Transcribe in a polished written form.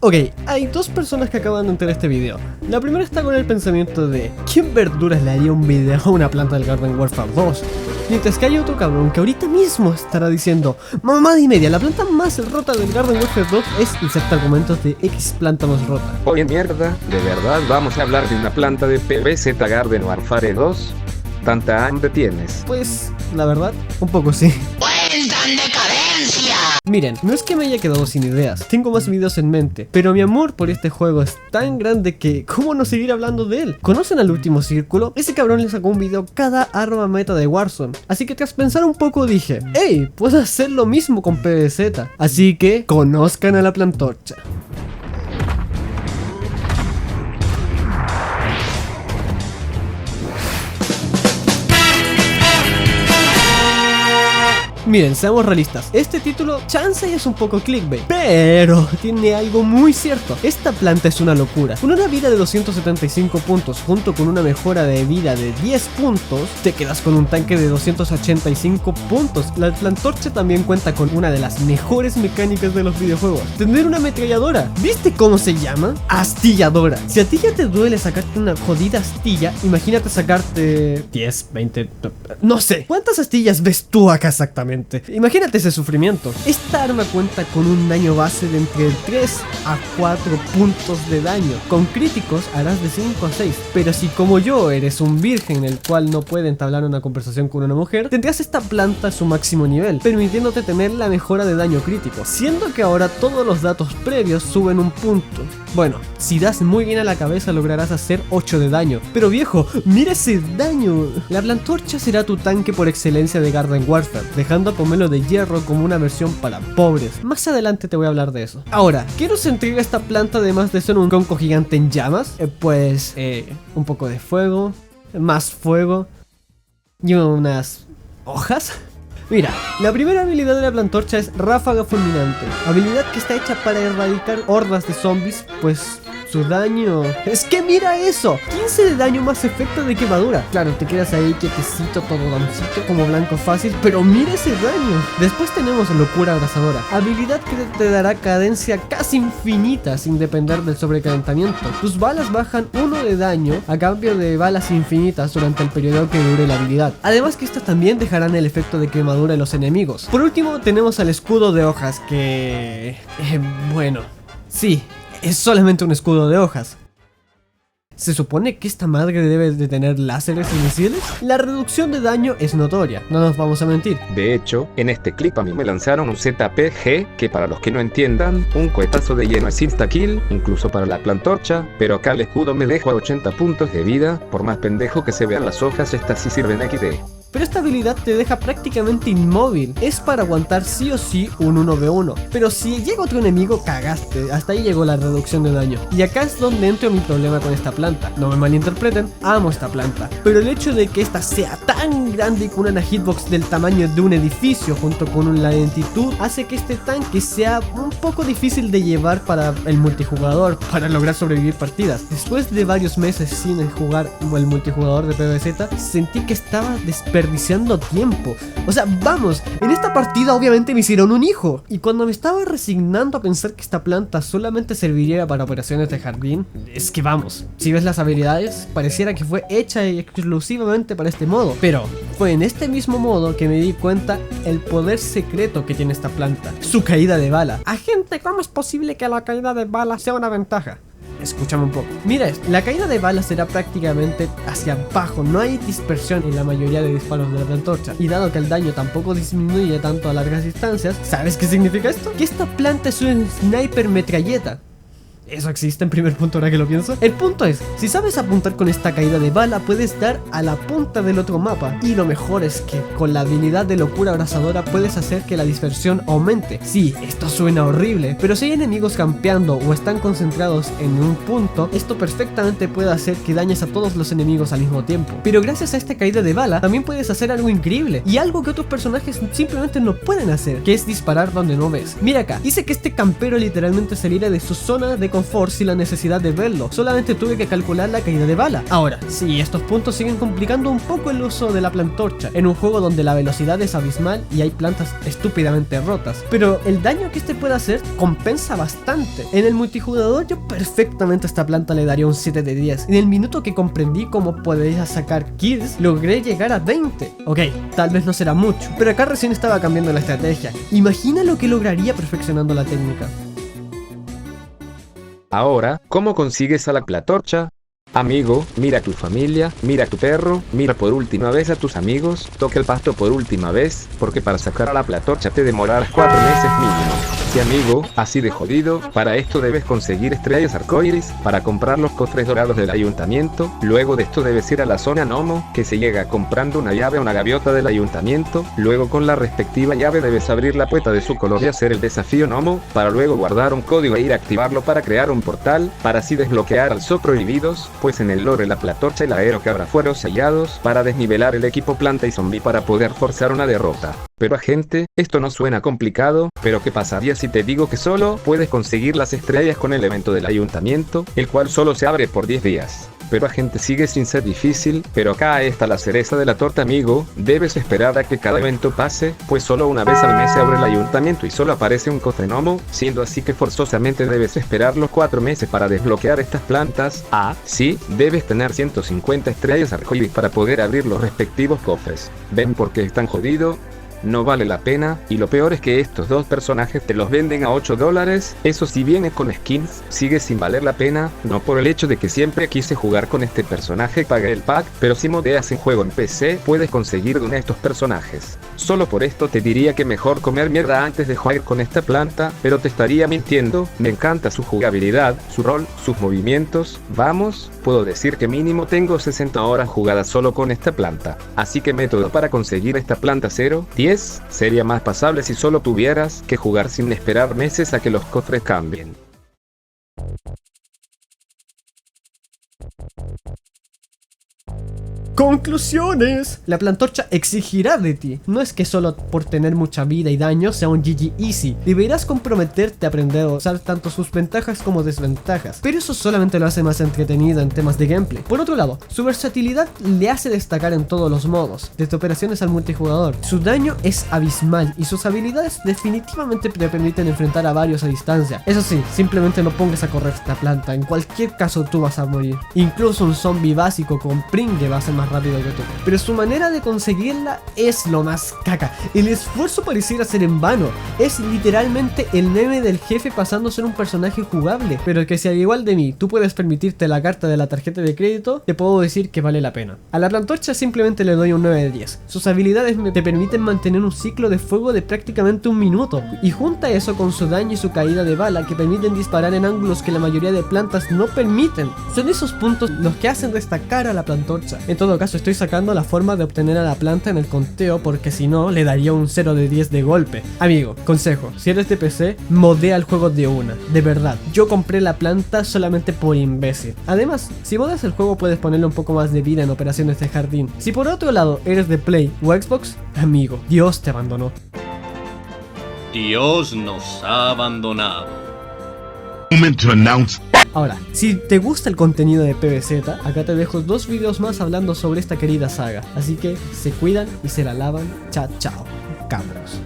Ok, hay dos personas que acaban de entrar a este video. La primera está con el pensamiento de ¿quién verduras le haría un video a una planta del Garden Warfare 2? Mientras que hay otro cabrón que ahorita mismo estará diciendo mamá y media, la planta más rota del Garden Warfare 2 es inserta argumentos de X planta más rota. Oye mierda, ¿de verdad vamos a hablar de una planta de PvZ Garden Warfare 2? ¿Tanta hambre tienes? Pues, la verdad, un poco sí. ¡Vuelta en decadencia! Miren, no es que me haya quedado sin ideas, tengo más videos en mente, pero mi amor por este juego es tan grande que ¿cómo no seguir hablando de él? ¿Conocen al Último Círculo? Ese cabrón le sacó un video cada arma meta de Warzone, así que tras pensar un poco dije, hey, puedo hacer lo mismo con PvZ, así que conozcan a la Plantorcha. Miren, seamos realistas, este título chance y es un poco clickbait, pero tiene algo muy cierto. Esta planta es una locura. Con una vida de 275 puntos junto con una mejora de vida de 10 puntos, te quedas con un tanque de 285 puntos. La Plantorcha también cuenta con una de las mejores mecánicas de los videojuegos: tener una ametralladora. ¿Viste cómo se llama? Astilladora. Si a ti ya te duele sacarte una jodida astilla, imagínate sacarte 10, 20, no sé. ¿Cuántas astillas ves tú acá exactamente? Imagínate ese sufrimiento. Esta arma cuenta con un daño base de entre 3 a 4 puntos de daño. Con críticos harás de 5 a 6. Pero si como yo eres un virgen el cual no puede entablar una conversación con una mujer, tendrás esta planta a su máximo nivel, permitiéndote tener la mejora de daño crítico, siendo que ahora todos los datos previos suben un punto. Bueno, si das muy bien a la cabeza lograrás hacer 8 de daño. Pero viejo, mira ese daño. La Plantorcha será tu tanque por excelencia de Garden Warfare, dejando a Pomelo de Hierro como una versión para pobres. Más adelante te voy a hablar de eso. Ahora, ¿quiero sentir esta planta además de ser un tronco gigante en llamas? Un poco de fuego, más fuego y unas hojas. Mira, la primera habilidad de la Plantorcha es Ráfaga Fulminante, habilidad que está hecha para erradicar hordas de zombies, pues su daño... ¡Es que mira eso! 15 de daño más efecto de quemadura. Claro, te quedas ahí quietecito, todo dancito, como blanco fácil, pero mira ese daño. Después tenemos Locura Abrasadora, habilidad que te dará cadencia casi infinita sin depender del sobrecalentamiento. Tus balas bajan 1 de daño a cambio de balas infinitas durante el periodo que dure la habilidad. Además que estas también dejarán el efecto de quemadura en los enemigos. Por último tenemos al Escudo de Hojas que... bueno, sí, es solamente un escudo de hojas. ¿Se supone que esta madre debe de tener láseres y misiles? La reducción de daño es notoria, no nos vamos a mentir. De hecho, en este clip a mí me lanzaron un ZPG, que para los que no entiendan, un cohetazo de hielo es insta-kill, incluso para la Plantorcha, pero acá el escudo me deja 80 puntos de vida, por más pendejo que se vean las hojas, estas sí sirven XD. Pero esta habilidad te deja prácticamente inmóvil, es para aguantar sí o sí un 1v1. Pero si llega otro enemigo, cagaste, hasta ahí llegó la reducción de daño. Y acá es donde entro mi problema con esta planta. No me malinterpreten, amo esta planta, pero el hecho de que esta sea tan grande y con una hitbox del tamaño de un edificio junto con la lentitud hace que este tanque sea un poco difícil de llevar para el multijugador, para lograr sobrevivir partidas. Después de varios meses sin jugar el multijugador de PvZ, sentí que estaba desperdiciando tiempo. O sea, vamos, en esta partida obviamente me hicieron un hijo. Y cuando me estaba resignando a pensar que esta planta solamente serviría para operaciones de jardín, es que vamos, si ves las habilidades, pareciera que fue hecha exclusivamente para este modo. Pero fue en este mismo modo que me di cuenta el poder secreto que tiene esta planta: su caída de bala. Agente, ¿cómo es posible que la caída de bala sea una ventaja? Escúchame un poco. Mira esto, la caída de balas será prácticamente hacia abajo, no hay dispersión en la mayoría de disparos de la Plantorcha. Y dado que el daño tampoco disminuye tanto a largas distancias, ¿sabes qué significa esto? Que esta planta es un sniper metralleta. ¿Eso existe en primer punto ahora que lo pienso? El punto es, si sabes apuntar con esta caída de bala, puedes dar a la punta del otro mapa. Y lo mejor es que con la habilidad de Locura Abrasadora puedes hacer que la dispersión aumente. Sí, esto suena horrible, pero si hay enemigos campeando o están concentrados en un punto, esto perfectamente puede hacer que dañes a todos los enemigos al mismo tiempo. Pero gracias a esta caída de bala, también puedes hacer algo increíble y algo que otros personajes simplemente no pueden hacer, que es disparar donde no ves. Mira acá, hice que este campero literalmente saliera de su zona de confort sin la necesidad de verlo, solamente tuve que calcular la caída de bala. Ahora, sí, estos puntos siguen complicando un poco el uso de la plantorcha, en un juego donde la velocidad es abismal y hay plantas estúpidamente rotas, pero el daño que este puede hacer compensa bastante. En el multijugador yo perfectamente a esta planta le daría un 7 de 10. En el minuto que comprendí cómo podéis sacar kills, logré llegar a 20. Ok, tal vez no será mucho, pero acá recién estaba cambiando la estrategia. Imagina lo que lograría perfeccionando la técnica. Ahora, ¿cómo consigues a la plantorcha? Amigo, mira a tu familia, mira a tu perro, mira por última vez a tus amigos, toca el pasto por última vez, porque para sacar a la plantorcha te demorarás 4 meses mínimo. Sí amigo, así de jodido, para esto debes conseguir estrellas arcoíris, para comprar los cofres dorados del ayuntamiento, luego de esto debes ir a la zona Nomo, que se llega comprando una llave a una gaviota del ayuntamiento, luego con la respectiva llave debes abrir la puerta de su color y hacer el desafío Nomo, para luego guardar un código e ir a activarlo para crear un portal, para así desbloquear al zoo prohibidos, pues en el lore la plantorcha y la aerocabra fueron sellados para desnivelar el equipo planta y zombie para poder forzar una derrota. Pero agente, esto no suena complicado, pero ¿qué pasaría si te digo que solo puedes conseguir las estrellas con el evento del ayuntamiento, el cual solo se abre por 10 días? Pero agente, sigue sin ser difícil, pero acá está la cereza de la torta amigo, debes esperar a que cada evento pase, pues solo una vez al mes se abre el ayuntamiento y solo aparece un cofre Nomo, siendo así que forzosamente debes esperar los 4 meses para desbloquear estas plantas. Ah, sí, debes tener 150 estrellas arcoíris para poder abrir los respectivos cofres. ¿Ven por qué es tan jodido? No vale la pena, y lo peor es que estos dos personajes te los venden a $8, eso si viene con skins, sigue sin valer la pena, no por el hecho de que siempre quise jugar con este personaje y pagué el pack, pero si modeas en juego en PC, puedes conseguir uno de estos personajes. Solo por esto te diría que mejor comer mierda antes de jugar con esta planta, pero te estaría mintiendo, me encanta su jugabilidad, su rol, sus movimientos, vamos, puedo decir que mínimo tengo 60 horas jugadas solo con esta planta, así que método para conseguir esta planta 0, 10, sería más pasable si solo tuvieras que jugar sin esperar meses a que los cofres cambien. Conclusiones. La plantorcha exigirá de ti. No es que solo por tener mucha vida y daño sea un GG easy. Deberás comprometerte a aprender a usar tanto sus ventajas como desventajas, pero eso solamente lo hace más entretenido en temas de gameplay. Por otro lado, su versatilidad le hace destacar en todos los modos, desde operaciones al multijugador. Su daño es abismal y sus habilidades definitivamente te permiten enfrentar a varios a distancia. Eso sí, simplemente no pongas a correr esta planta, en cualquier caso tú vas a morir. Incluso un zombie básico con pringue va a ser más rápido que tú, pero su manera de conseguirla es lo más caca. El esfuerzo pareciera ser en vano, es literalmente el meme del jefe pasando a ser un personaje jugable, pero que si al igual de mí tú puedes permitirte la carta de la tarjeta de crédito, te puedo decir que vale la pena. A la plantorcha simplemente le doy un 9 de 10, sus habilidades te permiten mantener un ciclo de fuego de prácticamente 1 minuto, y junta eso con su daño y su caída de bala que permiten disparar en ángulos que la mayoría de plantas no permiten. Son esos puntos los que hacen destacar a la plantorcha. En todo caso, estoy sacando la forma de obtener a la planta en el conteo, porque si no le daría un 0 de 10 de golpe. Amigo, consejo, si eres de PC, modea el juego de una, de verdad. Yo compré la planta solamente por imbécil. Además, si modas el juego puedes ponerle un poco más de vida en operaciones de jardín. Si por otro lado eres de Play o Xbox, amigo, Dios te abandonó. Dios nos ha abandonado. Moment to announce. Ahora, si te gusta el contenido de PBZ, acá te dejo 2 videos más hablando sobre esta querida saga. Así que se cuidan y se la lavan. Chao, chao, cabros.